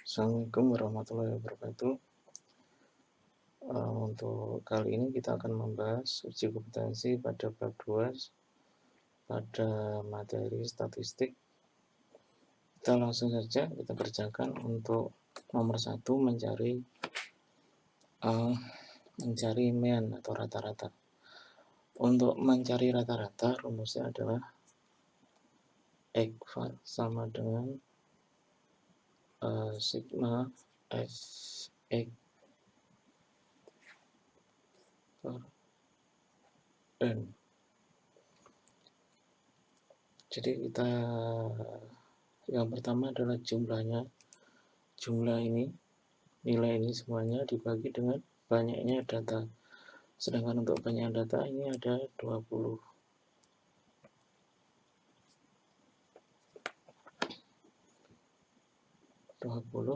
Assalamualaikum warahmatullahi wabarakatuh. Untuk kali ini kita akan membahas uji kompetensi pada bab 2 pada materi statistik. Kita langsung saja kita kerjakan. Untuk nomor 1 mencari mean atau rata-rata. Untuk mencari rata-rata rumusnya adalah X sama dengan sigma Fx per n. Jadi kita yang pertama adalah jumlahnya. Jumlah ini, nilai ini semuanya dibagi dengan banyaknya data. Sedangkan untuk banyak data ini ada 20.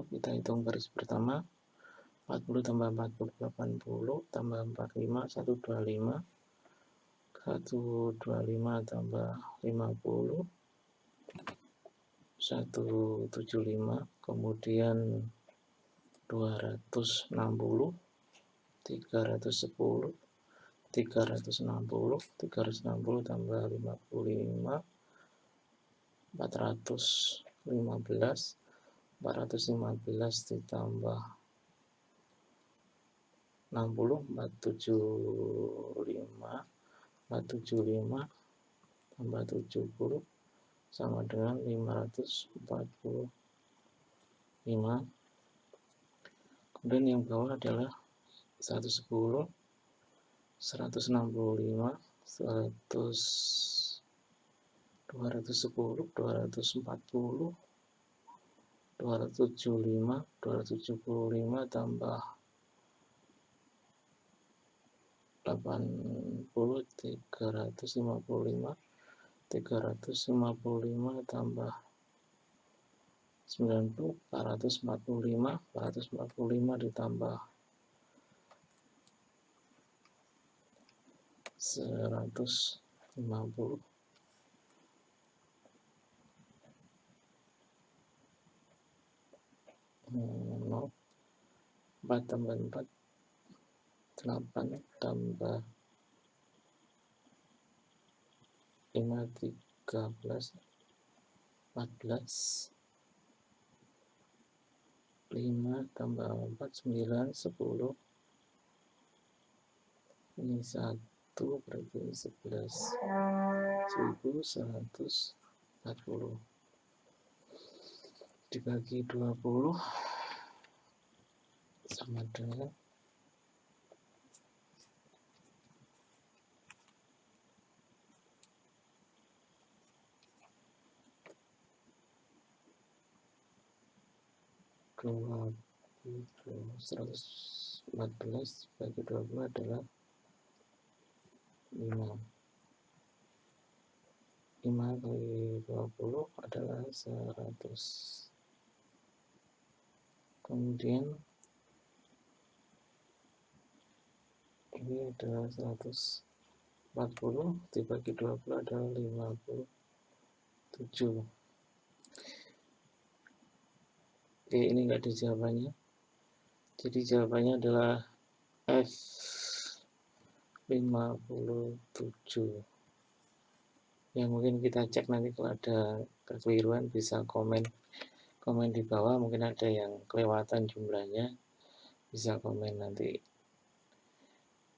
Kita hitung baris pertama. 40 tambah 40 80 tambah 45 125 125 tambah 50 175, kemudian 260 310 360 360 tambah 55 415 415 ditambah 60 475 475 tambah 70 sama dengan 545. Kemudian yang bawah adalah 110 165 210 240 275 275 tambah 80 355 355 tambah 90 445 445 ditambah 150 4 tambah 4 8 tambah 5 13 14 5 tambah 4 9 10 ini 1 berarti 11 1140 dibagi 20 sama dengan 114 bagi 20 adalah 5 kali 20 adalah 100. Kemudian ini adalah 140 dibagi 20 adalah 57. Oke, ini enggak ada jawabannya. Jadi jawabannya adalah F 57. Ya mungkin kita cek nanti kalau ada kekeliruan bisa komen di bawah, mungkin ada yang kelewatan jumlahnya bisa komen nanti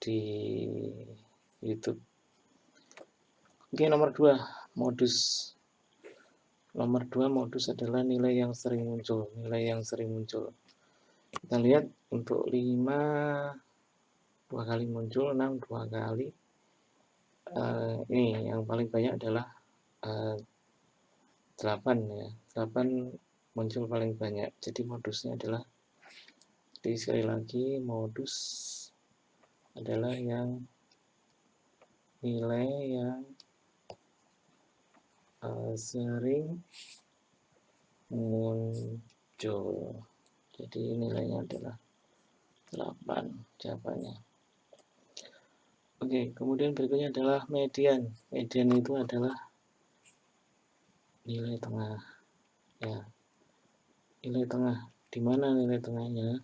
di YouTube. Oke, nomor 2 modus. Nomor 2 modus adalah nilai yang sering muncul. Kita lihat untuk 5 2 kali muncul, 6 2 kali. Ini yang paling banyak adalah 8 ya. 8 muncul paling banyak. Jadi modusnya adalah, sekali lagi modus adalah yang nilai yang sering muncul. Jadi nilainya adalah 8 jawabannya. Oke, kemudian berikutnya adalah median. Median itu adalah nilai tengah. Ya, nilai tengah. Di mana nilai tengahnya?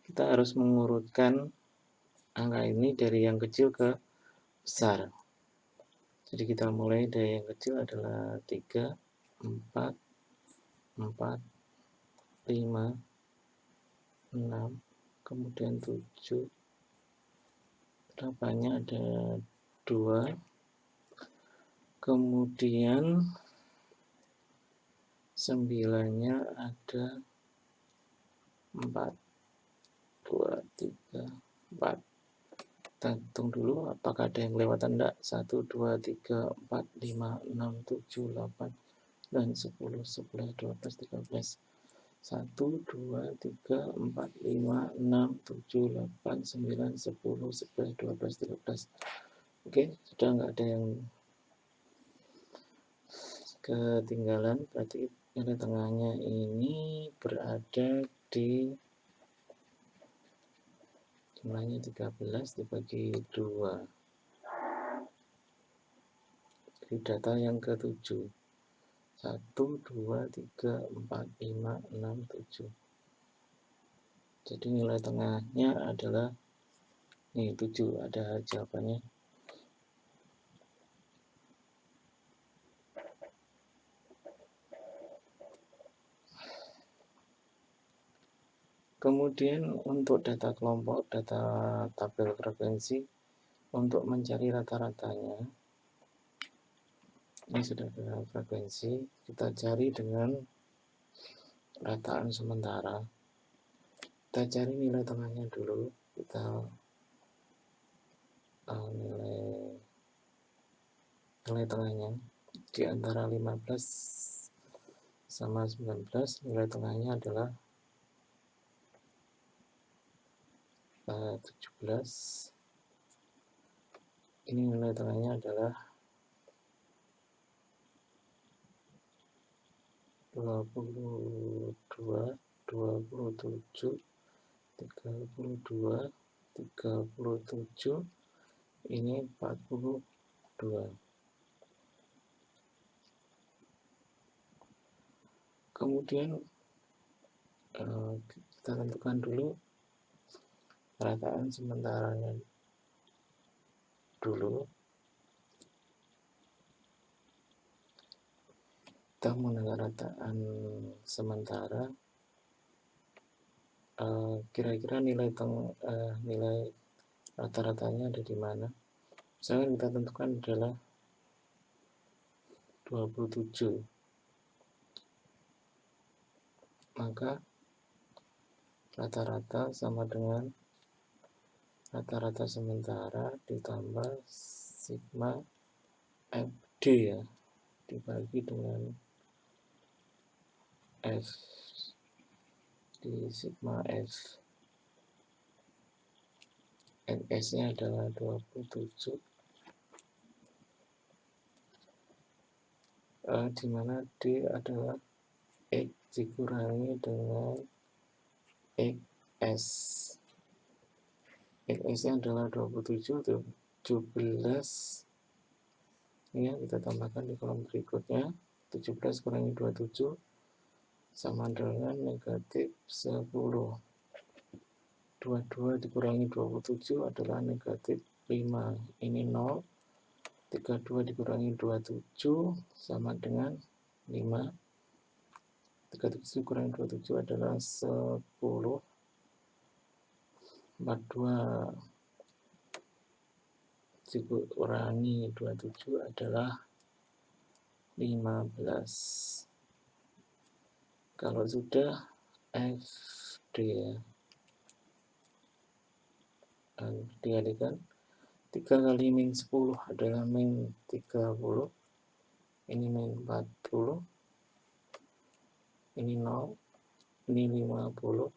Kita harus mengurutkan angka ini dari yang kecil ke besar. Jadi kita mulai dari yang kecil adalah 3, 4, 5, 6, kemudian 7, berapanya ada 2, kemudian 9-nya ada 4, 2, 3, 4. Kita hitung dulu apakah ada yang kelewatan enggak. 1, 2, 3, 4, 5, 6, 7, 8, 9, 10, 11, 12, 13. 1, 2, 3, 4, 5, 6, 7, 8, 9, 10, 11, 12, 13. Oke, sudah nggak ada yang ketinggalan. Berarti nilai tengahnya ini berada di jumlahnya 13 dibagi 2. Jadi data yang ke-7. 1, 2, 3, 4, 5, 6, 7. Jadi nilai tengahnya adalah nih 7, ada jawabannya. Kemudian untuk data kelompok, data tabel frekuensi, untuk mencari rata-ratanya, ini sudah ada frekuensi, kita cari dengan rataan sementara. Kita cari nilai tengahnya dulu, kita nilai tengahnya di antara 15 sama 19, nilai tengahnya adalah 17. Ini nilai tengahnya adalah 22, 27, 32, 37, ini 42. Kemudian kita tentukan dulu rataan sementaranya dulu. Kita menggunakan rataan sementara, kira-kira nilai rata-ratanya ada di mana. Misalnya kita tentukan adalah 27, maka rata-rata sama dengan rata-rata sementara ditambah sigma FD ya, dibagi dengan F di sigma F. NS-nya adalah 27, di mana D adalah X dikurangi dengan XS. XS-nya adalah 27, 17. Ini ya, kita tambahkan di kolom berikutnya. 17 kurangi 27 sama dengan negatif 10. 22 dikurangi 27 adalah negatif 5. Ini 0. 32 dikurangi 27 sama dengan 5. 37 kurangi 27 adalah 10. 42 dikurangi 27 adalah 15. Kalau sudah FD ya, dikalikan 3 kali min 10 adalah min 30. Ini min 40. Ini 0. Ini 50.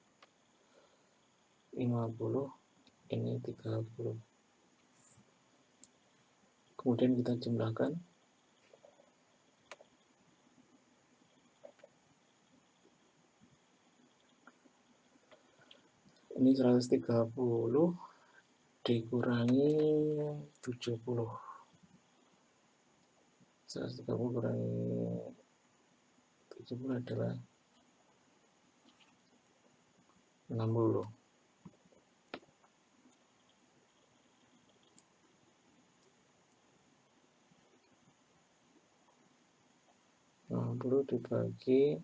50. Ini 30. Kemudian kita jumlahkan. Ini 130 dikurangi 70. 130 kurangi 70 adalah 60. 60 dibagi,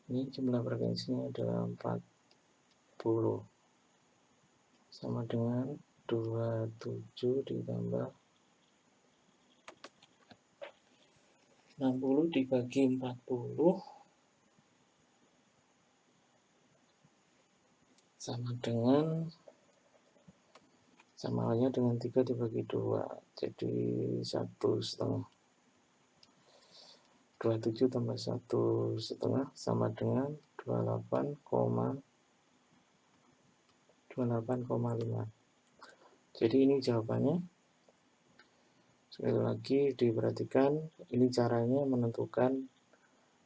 ini jumlah frekuensinya adalah 40, sama dengan 27 ditambah 60 dibagi 40 sama dengan, sama halnya dengan 3 dibagi 2, jadi 1,5. 27 tambah 1,5 sama dengan 28,5. Jadi ini jawabannya. Sekali lagi diperhatikan, ini caranya menentukan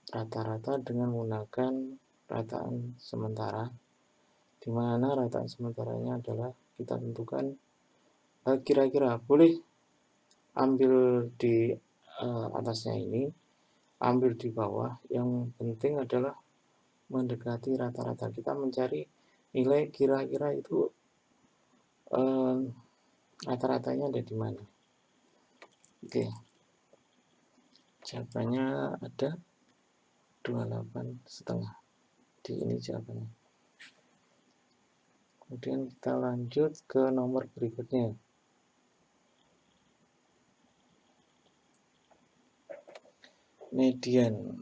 rata-rata dengan menggunakan rataan sementara, di mana rataan sementaranya adalah kita tentukan kira-kira, boleh ambil di atasnya ini, ambil di bawah, yang penting adalah mendekati rata-rata. Kita mencari nilai kira-kira itu rata-ratanya ada di mana. Oke, jawabannya ada 28,5. Di ini jawabannya. Kemudian kita lanjut ke nomor berikutnya. Median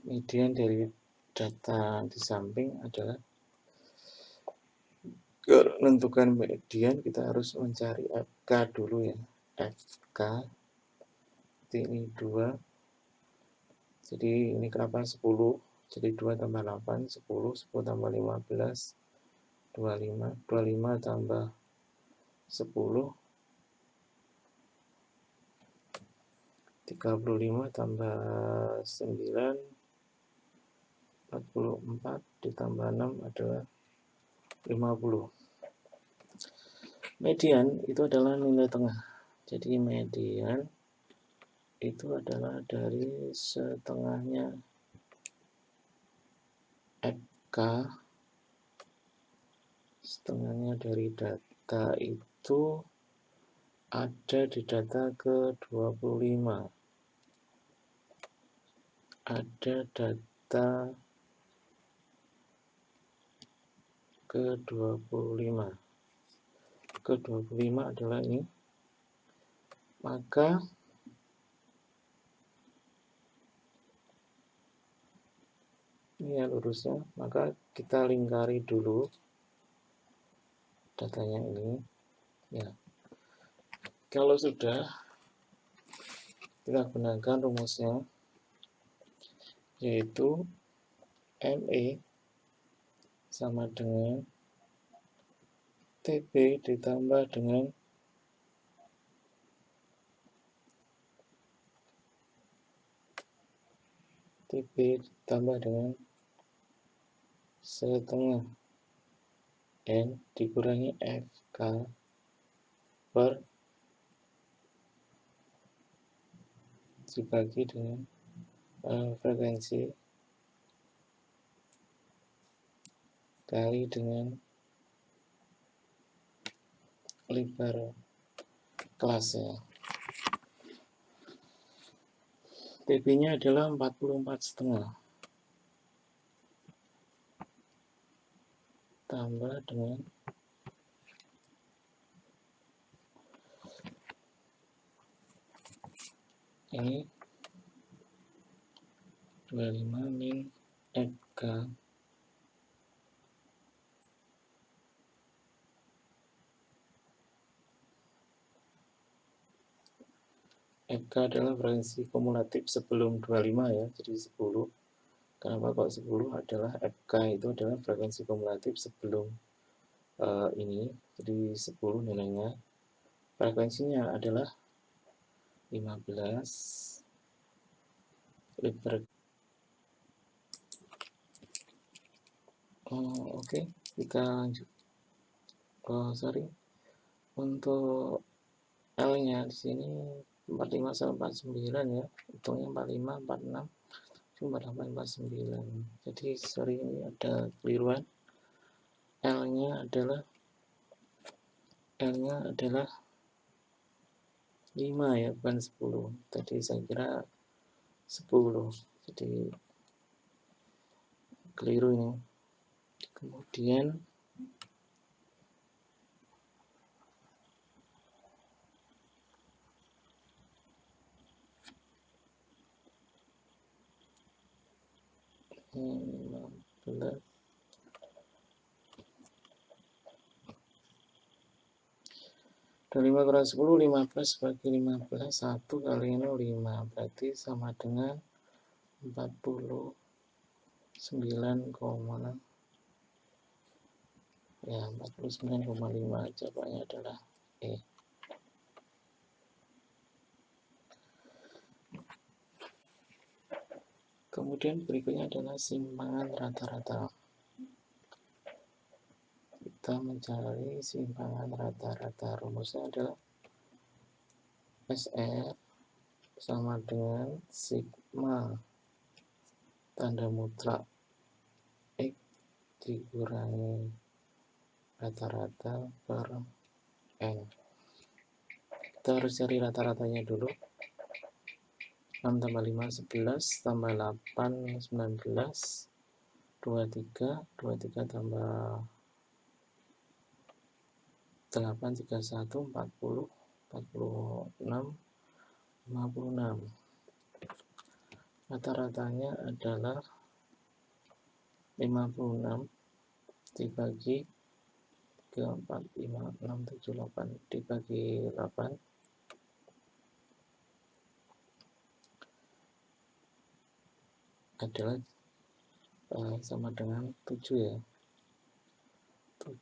dari data di samping adalah, menentukan median kita harus mencari FK dulu ya. FK ini 2, jadi ini kenapa 10, jadi 2 tambah 8, 10, 10 tambah 15, 25, 25 tambah 10, 35 tambah 9, 44 ditambah 6 adalah 50. Median itu adalah nilai tengah. Jadi median itu adalah dari setengahnya FK, setengahnya dari data itu ada di data ke-25. Ada data ke-25. Ke-25 adalah ini. Maka ini ya lurusnya, maka kita lingkari dulu datanya ini ya. Kalau sudah, kita gunakan rumusnya, yaitu ME sama dengan TB ditambah dengan TB ditambah dengan setengah N dikurangi FK per dibagi dengan frekuensi kali dengan lebar kelasnya. TB-nya adalah 44,5 tambah dengan ini 25 min FK adalah frekuensi kumulatif sebelum 25 ya, jadi 10. Kenapa kok 10 adalah FK itu adalah frekuensi kumulatif sebelum ini, jadi 10 nilainya. Frekuensinya adalah 15 lebar. Oke, kita lanjut. Untuk L-nya di sini 45 sampai 49 ya, hitungnya 45, 46, 48, 49. Jadi sering ini ada keliruan. L-nya adalah 5 ya, bukan 10. Tadi saya kira 10. Jadi keliru ini. Kemudian ini 15. Dari 5 kurang 10, 15 bagi 15, 1 kali 5, berarti sama dengan 49, ya 49,5. Jawabannya adalah E. Kemudian berikutnya adalah simpangan rata-rata. Kita mencari simpangan rata-rata. Rumusnya adalah SR sama dengan sigma tanda mutlak X dikurangi rata-rata per N. Kita harus cari rata-ratanya dulu. 6 tambah 5, 11, tambah 8, 19, 23, 23 tambah 8, 31, 40, 46, 56. Rata-ratanya adalah 56 dibagi 3, 4, 5, 6, 7, 8 dibagi 8 adalah sama dengan 7 ya. 7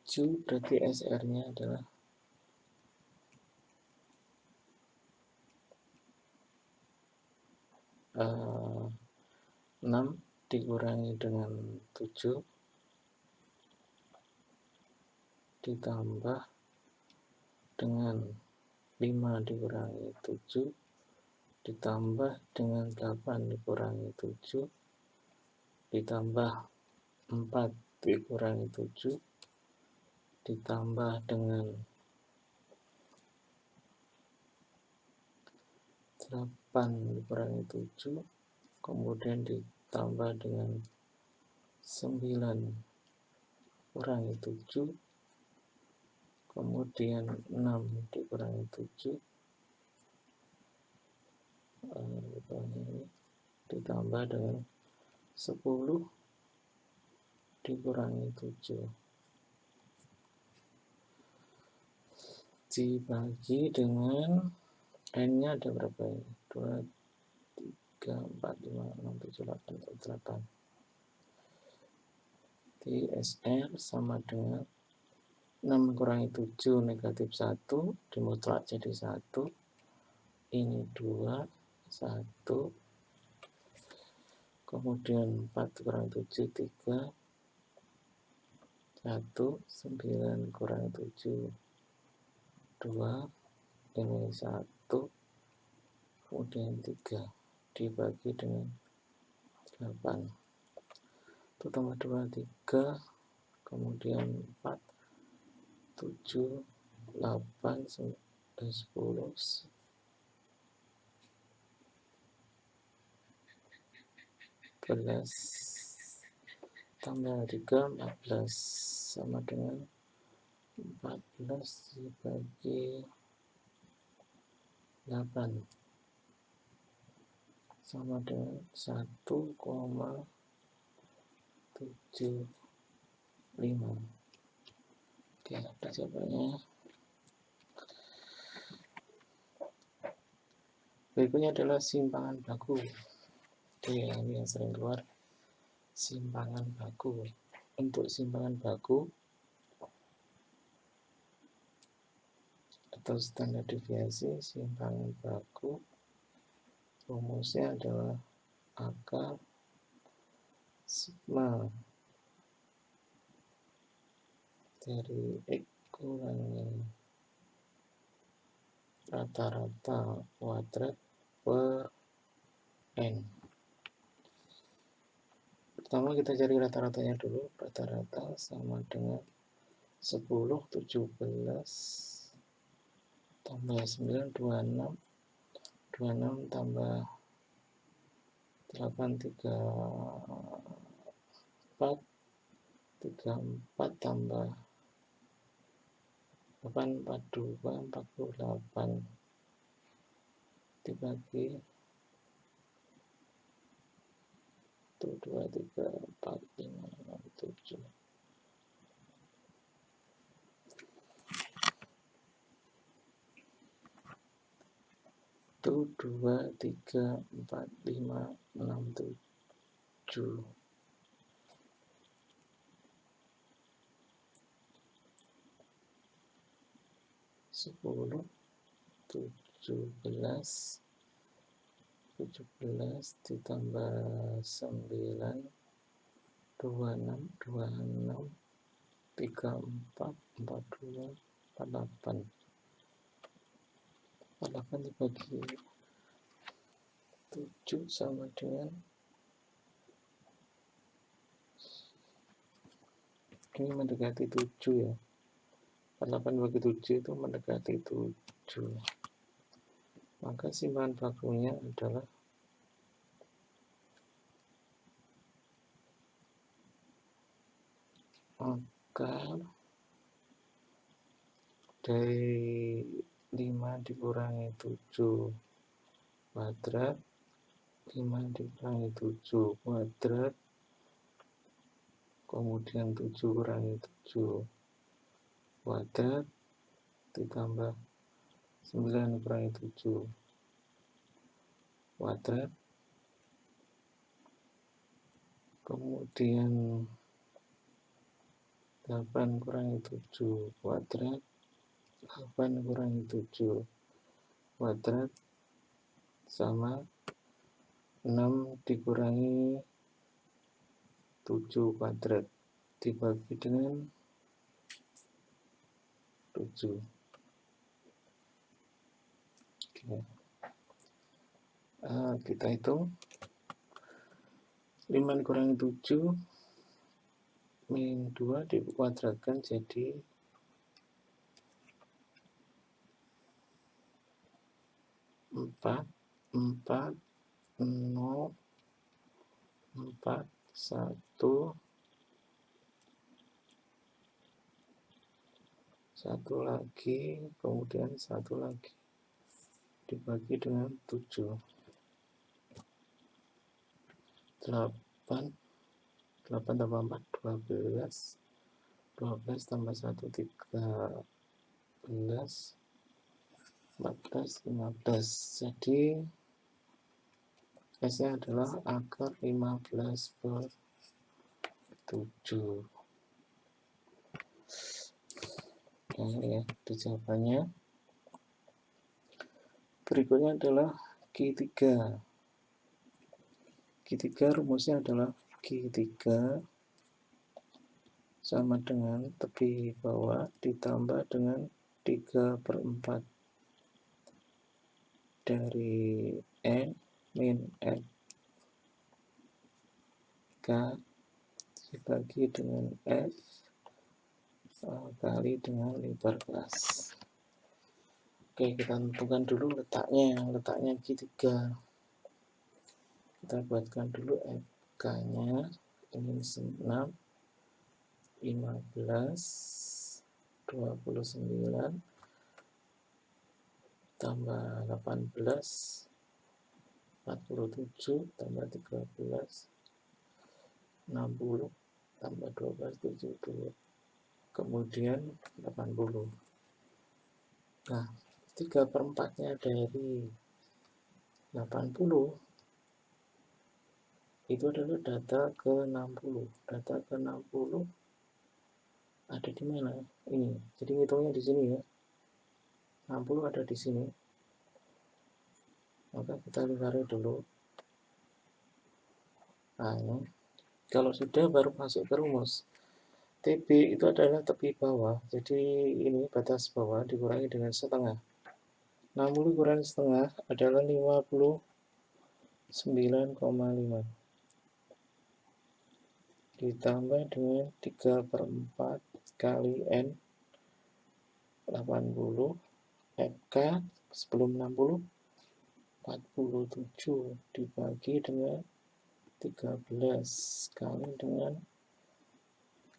berarti SR-nya adalah 6 dikurangi dengan 7 ditambah dengan 5 dikurangi 7 ditambah dengan 8 dikurangi 7 ditambah 4 dikurangi 7 ditambah dengan 8 dikurangi 7 kemudian ditambah dengan 9 kurangi 7 kemudian 6 dikurangi 7 ditambah dengan 10 dikurangi 7 dibagi dengan N-nya ada berapa ini? 2, 3, 4, 5, 6, 7, 8, 8. Di SR sama dengan 6 kurangi 7 negatif 1 dimutlak jadi 1. Ini 2, 1. Kemudian 4 kurangi 7, 3. 1, 9 kurangi 7, 2. Ini 1. Kemudian 3 dibagi dengan 8. 1 tambah 2, 3. Kemudian 4, 7, 8, 10, 11 tambah 3, 14 sama dengan 14 dibagi 8 sama dengan 1,75. Oke, ada jawabannya. Berikutnya adalah simpangan baku. Oke, ini yang sering keluar, simpangan baku. Untuk simpangan baku atau standar deviasi simpangan baku, rumusnya adalah akar sigma dari X kurangi rata-rata kuadrat per N. Pertama kita cari rata-ratanya dulu. Rata-rata sama dengan 10, 17, tambah 9, 26, 26 tambah 8, 34, 34 tambah 8, 42, 48, dibagi 1, 2, 3, 4, 5, 6, 7. 1, 2, 3, 4, 5, 6, 7. 10, 17, 17 ditambah 9, 26, 26, 34, 42, 48. 48 dibagi 7 sama dengan, ini mendekati 7 ya. 48 bagi 7 itu mendekati 7. Maka simpangan bakunya adalah akar dari 5 dikurangi 7 kuadrat, 5 dikurangi 7 kuadrat, kemudian 7 kurangi 7 kuadrat, ditambah 9 kurangi 7 kuadrat, kemudian 8 kurangi 7 kuadrat, 8 kurangi 7 kuadrat, sama 6 dikurangi 7 kuadrat, dibagi dengan 7. Oke. Kita hitung 5 dikurangi 7 min 2 dikuadratkan jadi 4, 4, 0, 4, 1, 1 lagi, kemudian 1 lagi, dibagi dengan 7. 8, 8 tambah 4, 12, 12 tambah 1, 13, 14, 15. Jadi S-nya adalah akar 15 per 7. Nah, ini ya, itu jawabannya. Berikutnya adalah Q3. Q3 rumusnya adalah Q3 sama dengan tepi bawah ditambah dengan 3/4 dari N min N K dibagi dengan F kali dengan lebar kelas. Oke, kita tentukan dulu letaknya Q3. Kita buatkan dulu FK-nya, ini 6, 15, 29, tambah 18, 47, tambah 13, 60, tambah 12, 72, kemudian 80. Nah, 3/4-nya dari 80 itu adalah data ke 60. Data ke 60 ada di mana? Ini. Jadi ngitungnya di sini ya. 60 ada di sini. Maka kita lingkari dulu. Nah, ini. Kalau sudah baru masuk ke rumus. TB itu adalah tepi bawah. Jadi ini batas bawah dikurangi dengan setengah. 60 kurang setengah adalah 59,5. Ditambah dengan 3/4 kali N 80 FK sebelum 60 47 dibagi dengan 13 kali dengan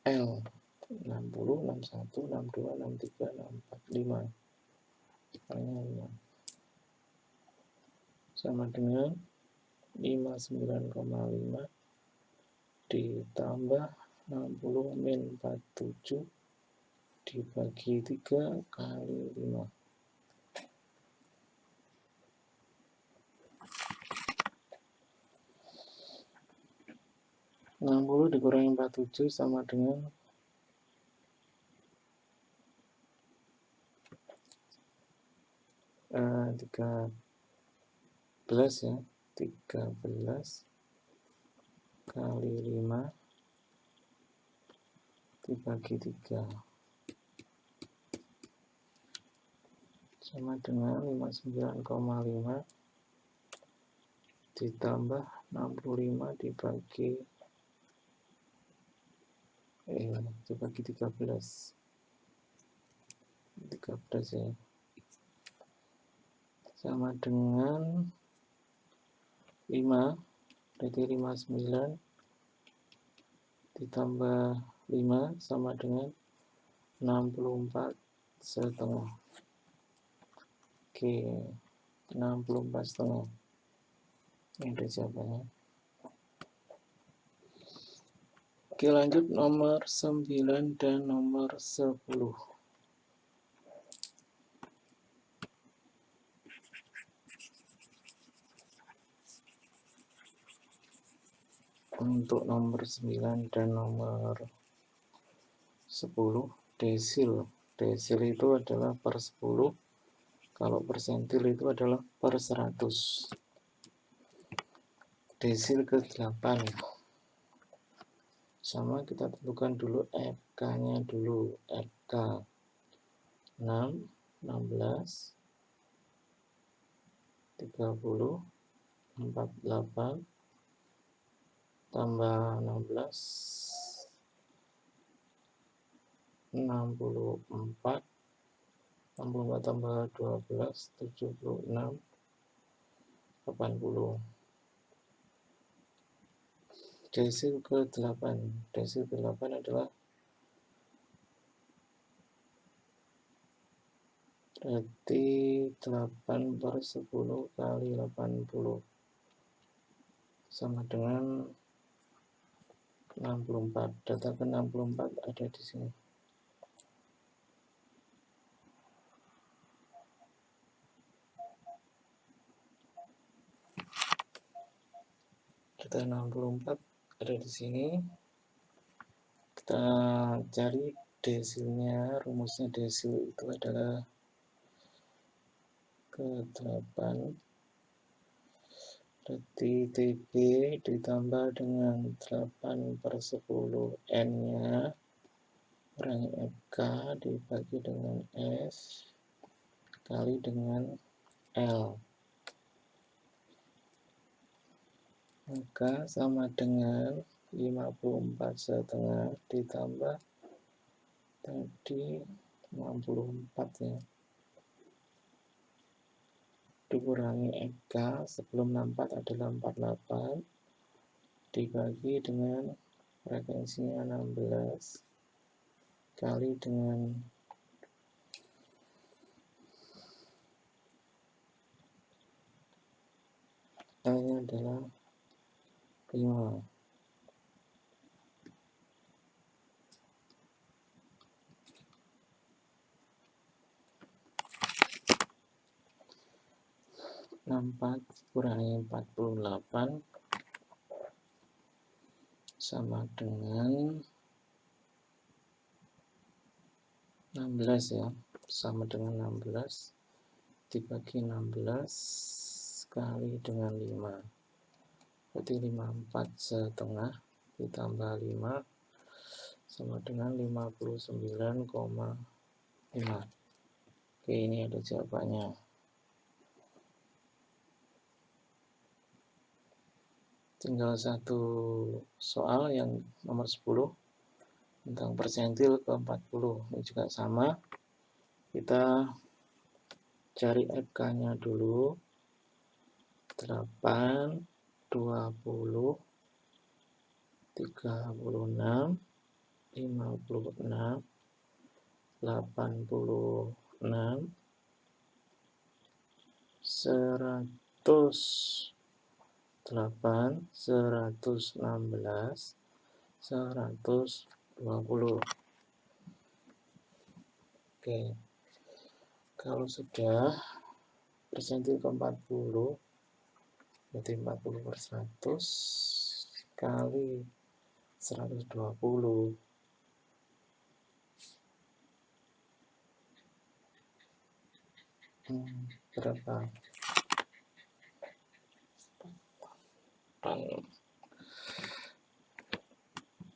L 60, 61, 62, 63, 64, 5 sama dengan 59,5 ditambah 60 min 47 dibagi 3 kali 5. 60 dikurangi 47 sama dengan 13 ya, 13 kali 5 dibagi 3 sama dengan 59,5 ditambah 65 dibagi 13 ya, sama dengan 5, berarti 59 ditambah 5 sama dengan 64,5. Oke, 64,5. Ini ada jawabannya. Oke, lanjut nomor 9 dan nomor 10. Untuk nomor 9 dan nomor 10, desil. Desil itu adalah per 10, kalau persentil itu adalah per 100. Desil ke-8. Sama kita tentukan dulu FK-nya dulu. FK 6, 16, 30, 48, tambah 16, 64, 64 tambah 12, 76, 80. Desil ke-8. Desil ke-8 adalah berarti 8 per 10 kali 80 sama dengan 64. Data ke-64 ada di sini. Data 64 ada di sini. Kita cari desilnya. Rumusnya desil itu adalah ke-8 berarti TB ditambah dengan 8 per 10 N nya kurangi FK dibagi dengan S kali dengan L, maka sama dengan 54,5 ditambah tadi 64 ya, dikurangi FK sebelum 64 adalah 48 dibagi dengan frekuensinya 16 kali dengan L-nya adalah 5. Empat kurangi 48 sama dengan 16 ya, sama dengan 16 dibagi 16 kali dengan 5, berarti 54,5 ditambah 5 sama dengan 59,5. Oke, ini ada jawabannya. Tinggal satu soal yang nomor 10 tentang persentil ke 40. Ini juga sama. Kita cari FK-nya dulu. 8, 20, 36, 56, 86, 108, 116, 120. Oke, kalau sudah persentil ke 40, berarti 40 per 100 kali 120. Berapa?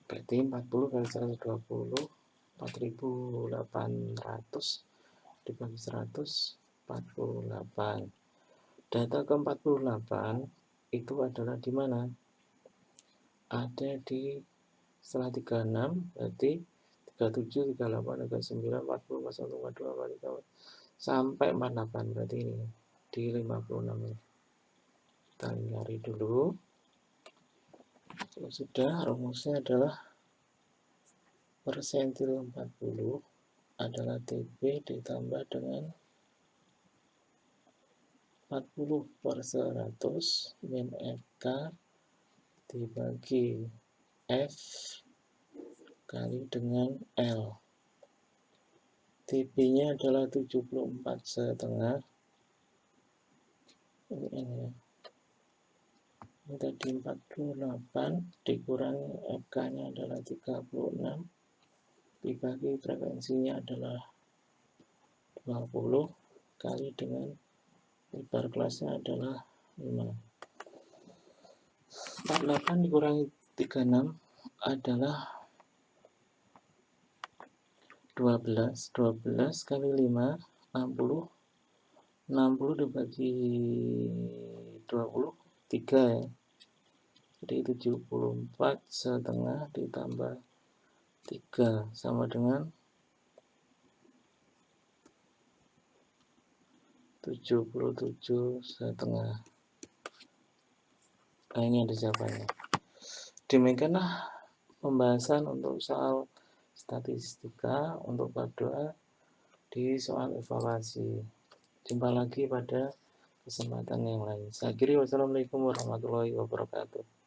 Berarti 40 kali 120, 4.800 dibagi 100, 48. Data ke 48 itu adalah di mana? Ada di setelah 36, berarti 37, 38, 39, 40, 41, 42, 43, sampai 48. Berarti ini di 56 ini. Kita cari dulu. Kalau sudah, rumusnya adalah persentil 40 adalah TP ditambah dengan 40 per 100 min FK dibagi F kali dengan L. TP-nya adalah 74,5. Ini ya. Ini tadi 48 dikurangi FK-nya adalah 36 dibagi frekuensinya adalah 20 kali dengan lebar kelasnya adalah 5. 48 dikurangi 36 adalah 12. 12 kali 5, 60. 60 dibagi 20, 3 ya. Jadi 74,5 ditambah 3 sama dengan 77,5. Nah, ini ada jawabannya. Demikianlah pembahasan untuk soal statistika untuk bab 2 di soal evaluasi. Jumpa lagi pada kesempatan yang lain. Saya akhiri, wassalamualaikum warahmatullahi wabarakatuh.